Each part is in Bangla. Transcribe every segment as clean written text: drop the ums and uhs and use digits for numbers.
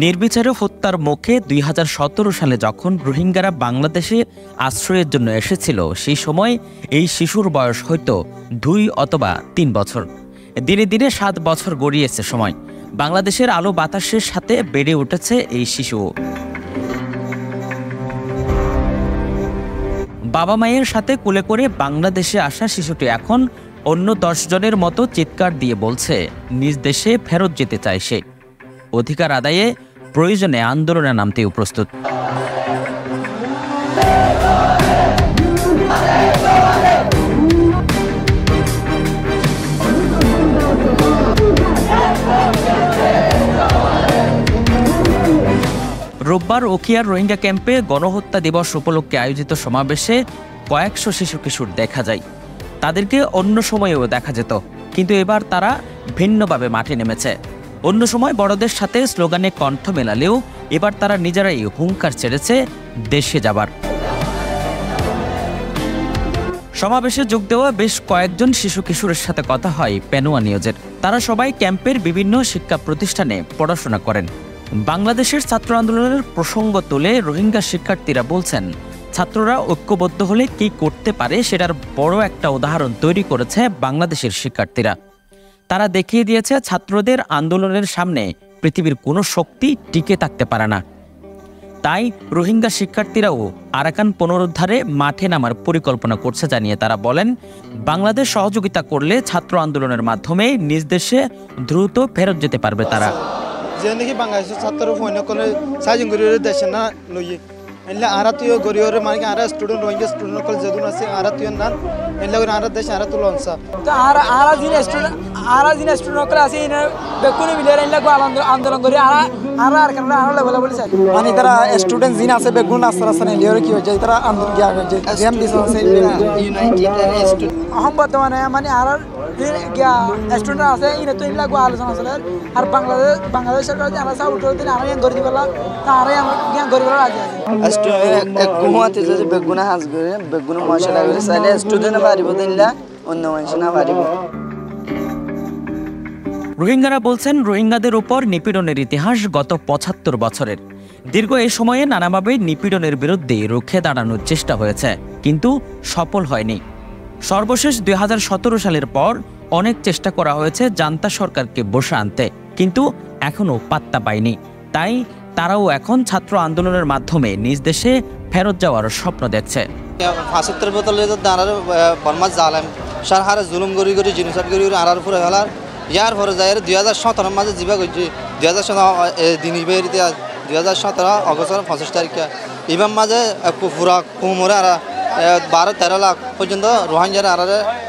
নির্বিচারে হত্যার মুখে ২০১৭ সালে যখন রোহিঙ্গারা বাংলাদেশে আশ্রয়ের জন্য এসেছিল, সেই সময় এই শিশুর বয়স হয়তো ২ অথবা ৩ বছর। দিনে দিনে ৭ বছর গড়িয়েছে সময়। বাংলাদেশের আলো বাতাসের সাথে বেড়ে উঠেছে এই শিশু। বাবা মায়ের সাথে কোলে করে বাংলাদেশে আসা শিশুটি এখন অন্য ১০ জনের মতো চিৎকার দিয়ে বলছে নিজ দেশে ফেরত যেতে চায় সে। অধিকার আদায়ে প্রয়োজনে আন্দোলনে নামতেও প্রস্তুত। রোববার উখিয়ার রোহিঙ্গা ক্যাম্পে গণহত্যা দিবস উপলক্ষে আয়োজিত সমাবেশে কয়েকশো শিশু কিশোর দেখা যায়। তাদেরকে অন্য সময়েও দেখা যেত, কিন্তু এবার তারা ভিন্নভাবে মাঠে নেমেছে। অন্য সময় বড়দের সাথে স্লোগানে কণ্ঠ মেলালেও এবার তারা নিজেরাই হুঙ্কার ছেড়েছে দেশে যাবার। সমাবেশে যোগ দেওয়া বেশ কয়েকজন শিশু কিশোরের সাথে কথা হয় পেনুয়া নিউজের। তারা সবাই ক্যাম্পের বিভিন্ন শিক্ষা প্রতিষ্ঠানে পড়াশোনা করেন। বাংলাদেশের ছাত্র আন্দোলনের প্রসঙ্গ তুলে রোহিঙ্গা শিক্ষার্থীরা বলছেন, ছাত্ররা ঐক্যবদ্ধ হলে কি করতে পারে সেটার বড় একটা উদাহরণ তৈরি করেছে বাংলাদেশের শিক্ষার্থীরা। তারা দেখিয়ে দিয়েছে ছাত্রদের আন্দোলনের সামনে পৃথিবীর কোনো শক্তি টিকে থাকতে পারে না। তাই রোহিঙ্গা শিক্ষার্থীরাও আরাকান পুনরুদ্ধারে মাঠে নামার পরিকল্পনা করছে জানিয়ে তারা বলেন, বাংলাদেশ সহযোগিতা করলে ছাত্র আন্দোলনের মাধ্যমে নিজ দেশে দ্রুত ফেরত যেতে পারবে তারা। বাংলাদেশের ছাত্র দেশে না লইয়ে এলে আরাতীয় গরিয়রে মানে আরা স্টুডেন্ট রোহিঙ্গা স্টুডেন্ট কল যেদুন আছে আরাতীয় নান এলে আরা দেশ আরা তুলনসা তো আরা দিন স্টুডেন্ট কল আছে ইনা বেকুনি মিলে এলে আন্দোলন করি আর কেন আরা লেভেল বলি স্যার মানে তারা স্টুডেন্ট জিন আছে বেগুন আসরা আছে এলে কি হয়ে যায় তারা আন্দোলন গিয়া যে জেম দিস আছে ইউনাইটেড স্টুডেন্ট আহম বর্তমানে মানে আর গিয়া স্টুডেন্ট আছে ইনা তো ইলা গো আলোচনা আছে আর বাংলাদেশ সরকার যে আমরা সাউট দিন আর ইয়ান গরি দিবলা তারে আমরা জ্ঞান গরি বলা রাজি আছে গুমাতে যদি বেগুনা হাজ করে বেগুনা মশলা করে সাইলে স্টুডেন্ট পারিব দিনলা অন্য মানুষ না পারিব। রোহিঙ্গারা বলছেন, রোহিঙ্গাদের উপর নিপীড়নের ইতিহাস গত ৭৫ বছরের। দীর্ঘ এই সময়ে নানাভাবে নিপীড়নের বিরুদ্ধে রুখে দাঁড়ানোর চেষ্টা হয়েছে, কিন্তু সফল হয়নি। সর্বশেষ ২০১৭ সালের পর অনেক চেষ্টা করা হয়েছে জান্তা সরকারকে বসে আনতে, কিন্তু এখনও পাত্তা পায়নি। তাই তারাও এখন ছাত্র আন্দোলনের মাধ্যমে নিজ দেশে ফেরত যাওয়ার স্বপ্ন দেখছে। ৭৫ বছর বর্মা জালেম সারহারে জুলুম গরি গরি জিনিসাট গরি গরি আরার ফুরে হলার ইয়ার পরে যায় ২০১৭ মাঝে যা করছি ২০১৭ দিন ২০১৭ অগস্টের ২৫ তারিখে ইমাম মাঝে পুরা কুমরে আর ১২-১৩ লাখ পর্যন্ত রোহিঙ্গার আর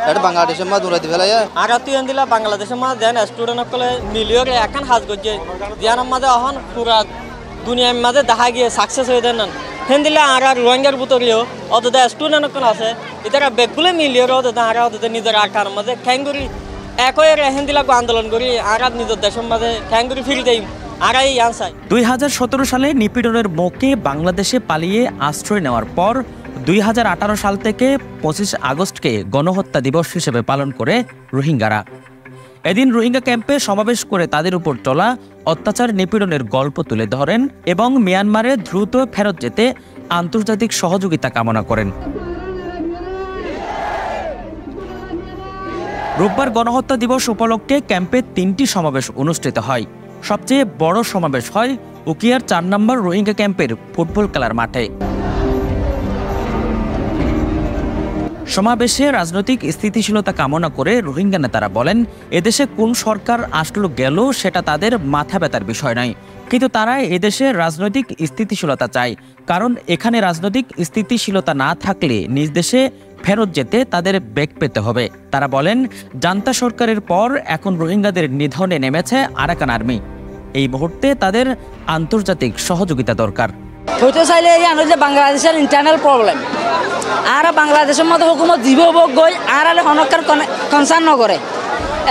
এটা বাংলাদেশের মা দূরে দিবে আরা তুই দিলা বাংলাদেশের মা দেন স্টুডেন্ট সকলে মিলিয়ে এখন হাজ করছে দিয়ানোর মাঝে এখন পুরা দুনিয়ার মাঝে দেখা গিয়ে সাকসেস হয়ে দেন হেন দিলে আর রোহিঙ্গার ভিতরেও অত স্টুডেন্ট সকল আছে এটা বেগুলো মিলিয়ে আর নিজের আকার মাঝে খ্যাঙ্গুরি একই হেন দিলা আন্দোলন করি আর নিজের দেশের মাঝে খ্যাঙ্গুরি ফিরে দেই। ২০১৭ সালে নিপীড়নের মুখে বাংলাদেশে পালিয়ে আশ্রয় নেওয়ার পর ২০১৮ সাল থেকে ২৫ আগস্টকে গণহত্যা দিবস হিসেবে পালন করে রোহিঙ্গারা। এদিন রোহিঙ্গা ক্যাম্পে সমাবেশ করে তাদের উপর চলা অত্যাচার নিপীড়নের গল্প তুলে ধরেন এবং মিয়ানমারে দ্রুত ফেরত যেতে আন্তর্জাতিক সহযোগিতা কামনা করেন। রোববার গণহত্যা দিবস উপলক্ষে ক্যাম্পে ৩টি সমাবেশ অনুষ্ঠিত হয়। সবচেয়ে বড় সমাবেশ হয় উখিয়ার ৪ নম্বর রোহিঙ্গা ক্যাম্পের ফুটবল খেলার মাঠে। সমাবেশে রাজনৈতিক স্থিতিশীলতা কামনা করে রোহিঙ্গা নেতারা বলেন, এদেশে কোন সরকার আসলো গেল সেটা তাদের মাথা ব্যথার বিষয় নয়, কিন্তু তারা এদেশে রাজনৈতিক স্থিতিশীলতা চায়, কারণ এখানে রাজনৈতিক স্থিতিশীলতা না থাকলে নিজ দেশে ফেরত যেতে তাদের বেগ পেতে হবে। তারা বলেন, জান্তা সরকারের পর এখন রোহিঙ্গাদের নিধনে নেমেছে আরাকান আর্মি। এই মুহূর্তে তাদের আন্তর্জাতিক সহযোগিতা দরকার। হইতে চাইলে এই যে বাংলাদেশের ইন্টারনাল প্রবলেম আর বাংলাদেশের মধ্যে হুকুমত জীব গই আর হনকার কনসার্ন নকরে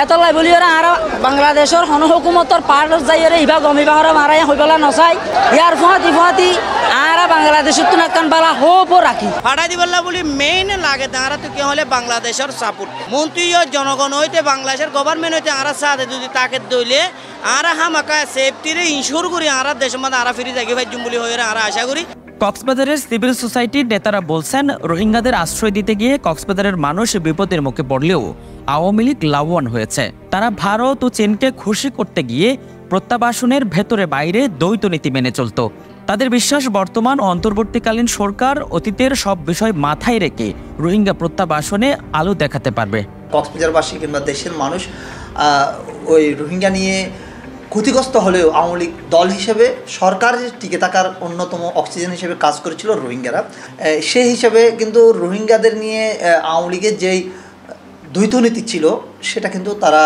এত লাই বলি ওরা আর বাংলাদেশের হন হুকুমতর পার যাই ওরা ইবা গমি বাহর মারাই হইবেলা নসাই ইয়ার ফুহাতি আর বাংলাদেশের তো নাকান বালা হোপ রাখি ফাটাই দিবলা বলি মেইন লাগে তারা তো কি হলে বাংলাদেশের সাপোর্ট মন্ত্রী ও জনগণ হইতে বাংলাদেশের গভর্নমেন্ট হইতে আর সাথে যদি তাকে দইলে আর হামাকা সেফটিরে ইনশোর করি আর দেশের মধ্যে আর ফিরে যাই ভাই জুম্বুলি হয়ে আর আশা করি কক্সবাজারের সিভিল সোসাইটির নেতারা বলছেন রোহিঙ্গাদের আশ্রয় দিতে গিয়ে কক্সবাজারের মানুষ বিপদের মুখে পড়লেও আওয়ামী লীগ লাভবান হয়েছে। তারা ভারত ও চীনকে খুশি করতে গিয়ে প্রত্যাবাসনের ভেতরে বাইরে দ্বৈত নীতি মেনে চলত। তাদের বিশ্বাস বর্তমান ও অন্তর্বর্তীকালীন সরকার অতীতের সব বিষয় মাথায় রেখে রোহিঙ্গা প্রত্যাবাসনে আলো দেখাতে পারবে। কক্সবাজারবাসী কিংবা দেশের মানুষ ওই রোহিঙ্গা নিয়ে ক্ষতিগ্রস্ত হলেও আওয়ামী লীগ দল হিসেবে সরকারের টিকে থাকার অন্যতম অক্সিজেন হিসেবে কাজ করেছিল রোহিঙ্গারা। সেই হিসাবে কিন্তু রোহিঙ্গাদের নিয়ে আওয়ামী লীগের যেই দ্বৈত নীতি ছিল সেটা কিন্তু তারা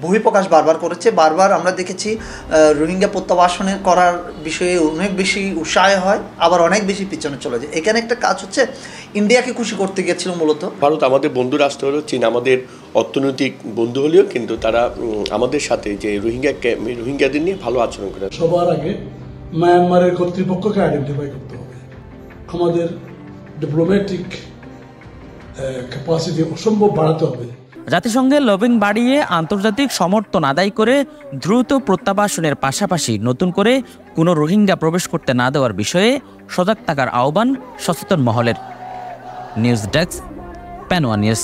বহিঃপ্রকাশ বারবার করেছে। বারবার আমরা দেখেছি রোহিঙ্গা প্রত্যাবাসনের করার বিষয়ে অনেক বেশি উৎসাহ হয়, আবার অনেক বেশি পিছনে চলে যায়। এখানে একটা কাজ হচ্ছে ইন্ডিয়াকে খুশি করতে গিয়েছিল মূলত। ভারত আমাদের বন্ধু রাষ্ট্র হলেও চীন আমাদের অর্থনৈতিক বন্ধু হলেও কিন্তু তারা আমাদের সাথে যে রোহিঙ্গাদের নিয়ে ভালো আচরণ করে। সবার আগে মায়ানমারের কর্তৃপক্ষকে আইডেন্টিফাই করতে হবে। আমাদের ডিপ্লোম্যাটিক ক্যাপাসিটি অসম্ভব বাড়াতে হবে। জাতিসংঘের লবিং বাড়িয়ে আন্তর্জাতিক সমর্থন আদায় করে দ্রুত প্রত্যাবাসনের পাশাপাশি নতুন করে কোনো রোহিঙ্গা প্রবেশ করতে না দেওয়ার বিষয়ে সজাগ থাকার আহ্বান সচেতন মহলের। News desk, Penowa news.